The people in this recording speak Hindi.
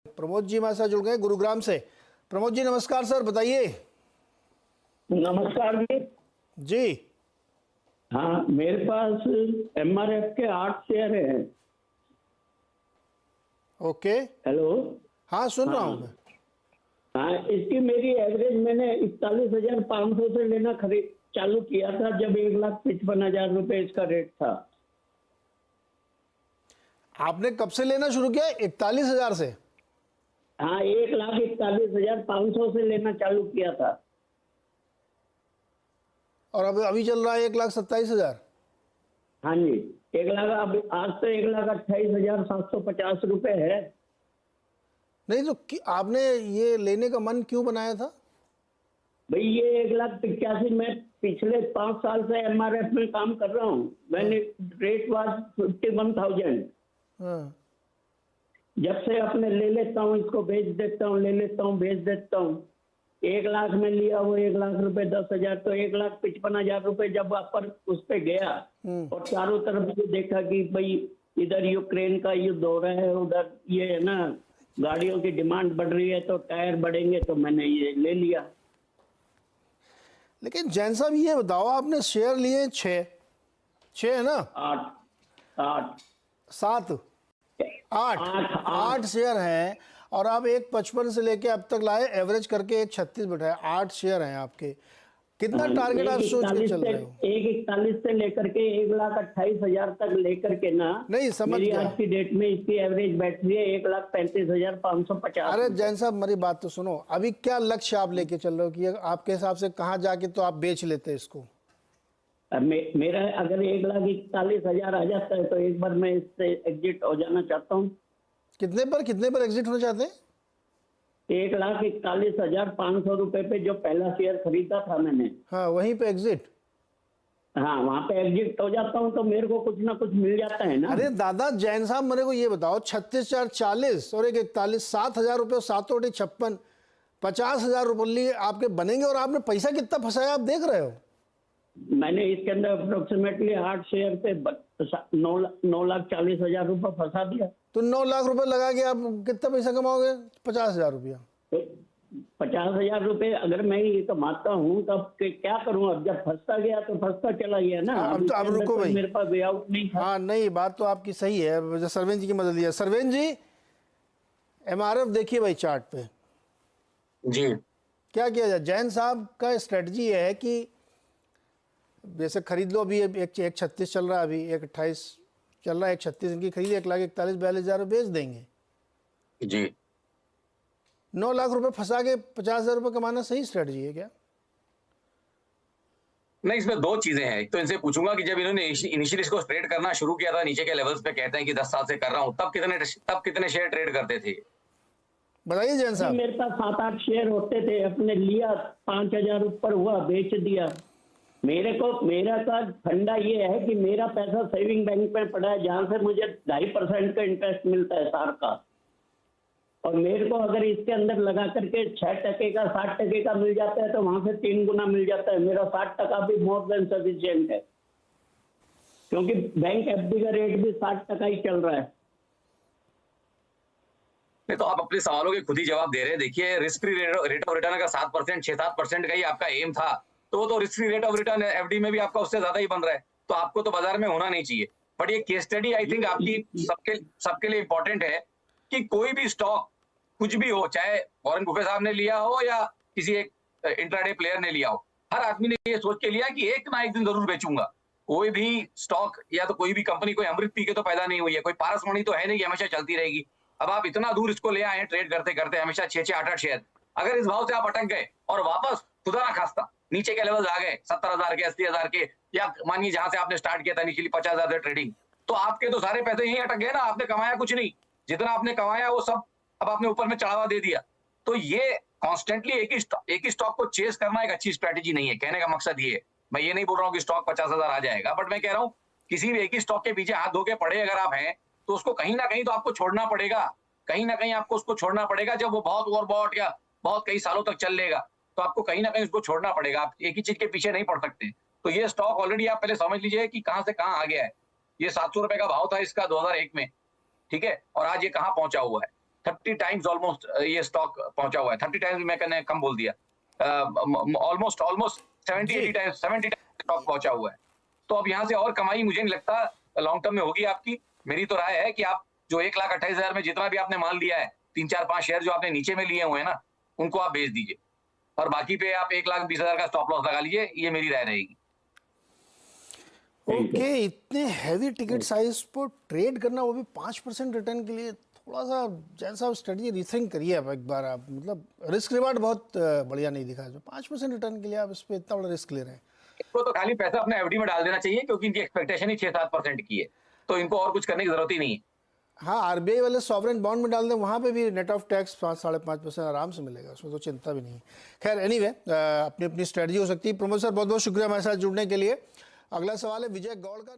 प्रमोद जी हमारे साथ जुड़ गए गुरुग्राम से। प्रमोद जी नमस्कार सर, बताइए। नमस्कार जी। जी हाँ, मेरे पास एमआरएफ के 8 शेयर हैं। Okay, hello. हाँ सुन रहा हूँ मैं। हाँ हाँ, इसकी मेरी एवरेज मैंने 41,500 से लेना खरीद चालू किया था जब 1,55,000 रुपए इसका रेट था। आपने कब से लेना शुरू किया? 41,000 से? हाँ, 1,41,500 से लेना चालू किया था। और अभी चल रहा है 1,27,000। हाँ जी, 1,00,000 अब आज तो 1,28,750 रुपए है। नहीं तो आपने ये लेने का मन क्यों बनाया था? भाई ये 1,85,000 मैं पिछले 5 साल से एमआरएफ में काम कर रहा हूँ। मैंने रेट वाज 51,000। हाँ। जब से अपने ले लेता हूँ, इसको बेच देता हूँ, ले लेता हूँ, बेच देता हूँ। 1,00,000 में लिया वो 1,00,000 रुपए 10,000, तो 1,55,000 रुपए जब ऊपर उस पे गया और चारों तरफ से देखा कि भाई इधर यूक्रेन का युद्ध हो रहा है, उधर ये है ना गाड़ियों की डिमांड बढ़ रही है तो टायर बढ़ेंगे, तो मैंने ये ले लिया। लेकिन जैन साहब ये बताओ, आपने शेयर लिए 6 है ना? 8 7 8 शेयर हैं और आप 1,55 से लेके अब तक लाए, एवरेज करके 1,36 बैठाए। 8 शेयर हैं आपके। कितना टारगेट आप सोच के चल रहे हो? 1,41 से लेकर के 1,28,000 तक लेकर के ना, नहीं समझ मेरी गया। आज की डेट में इसकी एवरेज बैठ रही है 1,35,550। अरे जैन साहब मेरी बात तो सुनो, अभी क्या लक्ष्य आप लेके चल रहे हो कि आपके हिसाब से कहाँ जाके तो आप बेच लेते इसको? मेरा अगर 1,41,000 आ जाता है तो एक बार मैं इससे एग्जिट हो जाना चाहता हूँ। कितने पर एग्जिट होना चाहते हैं? 1,41,500 रुपए पे जो पहला शेयर खरीदा था मैंने, हाँ वहीं पे एग्जिट। हाँ वहां पे एग्जिट हो जाता हूँ तो मेरे को कुछ ना कुछ मिल जाता है ना। अरे दादा जैन साहब मेरे को ये बताओ, 36,440 और 1,41, 7,000 रुपये, 7 और 56, 50,000 रुपये आपके बनेंगे। और आपने पैसा कितना फंसाया आप देख रहे हो? मैंने इसके अंदर अप्रोक्सीमेटली 8 शेयर पे 9,40,000 रुपये फंसा दिया। तो 9 लाख रुपए लगा के आप कितना पैसा कमाओगे? 50,000 रुपया। तो 50,000 रुपए अगर मैं ये कमाता हूँ तब क्या करूँ? अब जब फंसता गया तो फंसता चला गया ना। अब रुको भाई, मेरे पास वे आउट नहीं था। हाँ नहीं बात तो आपकी सही है। सरवेन जी की मदद लिया। सरवेन जी एमआरएफ देखिए भाई चार्ट पे जी। क्या किया जाए? जैन साहब का स्ट्रेटजी है कि जैसे खरीद लो, अभी 1,36 चल रहा है, अभी 1,28 चल रहा है, 1,36 इनकी खरीद 1,41,42,000 बेच देंगे। जी 9 लाख रुपए फंसा के 50,000 रुपये कमाना सही स्ट्रेटजी है क्या? नहीं, इसमें दो चीजें हैं। एक तो इनसे पूछूंगा कि जब इन्होंने इनिशियली इसको ट्रेड करना शुरू किया था, नीचे के लेवल्स पे कहते हैं कि 10 साल से कर रहा हूं, तब कितने शेयर ट्रेड करते थे? बताइए जैन साहब। मेरे पास 7-8 शेयर होते थे, अपने लिया 5,000 ऊपर हुआ बेच दिया। मेरा का फंडा ये है कि मेरा पैसा सेविंग बैंक में पड़ा है जहां से मुझे 2.5% का इंटरेस्ट मिलता है साल का। और मेरे को अगर इसके अंदर लगा करके 6% का 60% का मिल जाता है तो वहां से 3 गुना मिल जाता है। मेरा 60% भी मोर देन सफिशिएंट है, क्योंकि बैंक एफडी का रेट भी 60% ही चल रहा है। नहीं तो आप अपने सवालों के खुद ही जवाब दे रहे हैं। देखिए, risk free rate of return अगर 7%, 6-7% का ही आपका एम था, तो risk free rate of return FD में भी आपका उससे ज्यादा ही बन रहा है। तो आपको तो बाजार में होना नहीं चाहिए। बट ये केस स्टडी आई थिंक आपकी सबके लिए इंपॉर्टेंट है कि कोई भी स्टॉक कुछ भी हो, चाहे वॉरेन बुफे साहब ने लिया हो या किसी एक इंट्राडे प्लेयर ने लिया हो, हर आदमी ने ये सोच के लिया कि एक ना एक दिन जरूर बेचूंगा। कोई भी स्टॉक या तो कोई भी कंपनी कोई अमृत पी के तो पैदा नहीं हुई है, कोई पारसमणि तो है नहीं कि हमेशा चलती रहेगी। अब आप इतना दूर इसको ले आए ट्रेड करते करते, हमेशा 6-6, 8-8 शेयर, अगर इस भाव से आप अटक गए और वापस खुदा ना खास्ता नीचे के लेवल आ गए 70,000 के, 80,000 के, या मानिए जहां से आपने स्टार्ट किया था इनिशियली 50,000 से ट्रेडिंग, तो आपके तो सारे पैसे यहीं अटक गए ना। आपने कमाया कुछ नहीं, जितना आपने कमाया वो सब अब आपने ऊपर में चढ़ावा दे दिया। तो ये कॉन्स्टेंटली एक ही स्टॉक को चेस करना एक अच्छी स्ट्रेटेजी नहीं है। कहने का मकसद ये है, मैं ये नहीं बोल रहा हूँ कि स्टॉक 50,000 आ जाएगा, बट मैं कह रहा हूँ किसी भी एक ही स्टॉक के पीछे हाथ धो के पड़े अगर आप हैं तो उसको कहीं ना कहीं तो आपको छोड़ना पड़ेगा। कहीं ना कहीं आपको उसको छोड़ना पड़ेगा। जब वो बहुत ओवरबॉट या बहुत कई सालों तक चल लेगा तो आपको कहीं ना कहीं उसको छोड़ना पड़ेगा। आप एक ही चीज के पीछे नहीं पड़ सकते। तो ये स्टॉक ऑलरेडी आप पहले समझ लीजिए कि कहां से कहां आ गया है। ये 700 रुपए का भाव था इसका 2001 में, ठीक है, और आज ये कहां पहुंचा हुआ है। 30 टाइम्स ऑलमोस्ट ये स्टॉक पहुंचा हुआ है। 30 टाइम्स मैंने कम बोल दिया, ऑलमोस्ट 70-80 टाइम्स, 70 टाइम्स स्टॉक पहुंचा हुआ है। तो अब यहाँ से और कमाई मुझे नहीं लगता लॉन्ग टर्म में होगी आपकी। मेरी तो राय है कि आप जो 1,28,000 में जितना भी आपने माल लिया है, 3-4-5 शेयर जो आपने नीचे में लिए हुए हैं ना, उनको आप बेच दीजिए और बाकी पे आप 1,20,000 का स्टॉप लॉस लगा लीजिए। ये मेरी राय रहेगी। ओके, इतने हैवी टिकट साइज पर ट्रेड करना, वो भी 5% रिटर्न के लिए, थोड़ा सा जैन साहब स्ट्रेटजी रिथिंक करिए अब एक बार आप। मतलब रिस्क रिवार्ड बहुत बढ़िया नहीं दिखा। जो 5% रिटर्न के लिए आप इस पर इतना बड़ा रिस्क ले रहे हैं। इनको तो खाली पैसा अपने एफडी में डाल देना चाहिए, क्योंकि इनकी एक्सपेक्टेशन ही 6-7% की है, तो इनको और कुछ करने की जरूरत ही नहीं है। हाँ, आरबीआई वाले सॉवरेन बॉन्ड में डाल दें, वहाँ पे भी नेट ऑफ टैक्स 5-5.5% आराम से मिलेगा, उसमें तो चिंता भी नहीं है। खैर एनीवे, अपनी अपनी स्ट्रेटजी हो सकती है। प्रमोद सर, बहुत बहुत शुक्रिया हमारे साथ जुड़ने के लिए। अगला सवाल है विजय गौड़ का।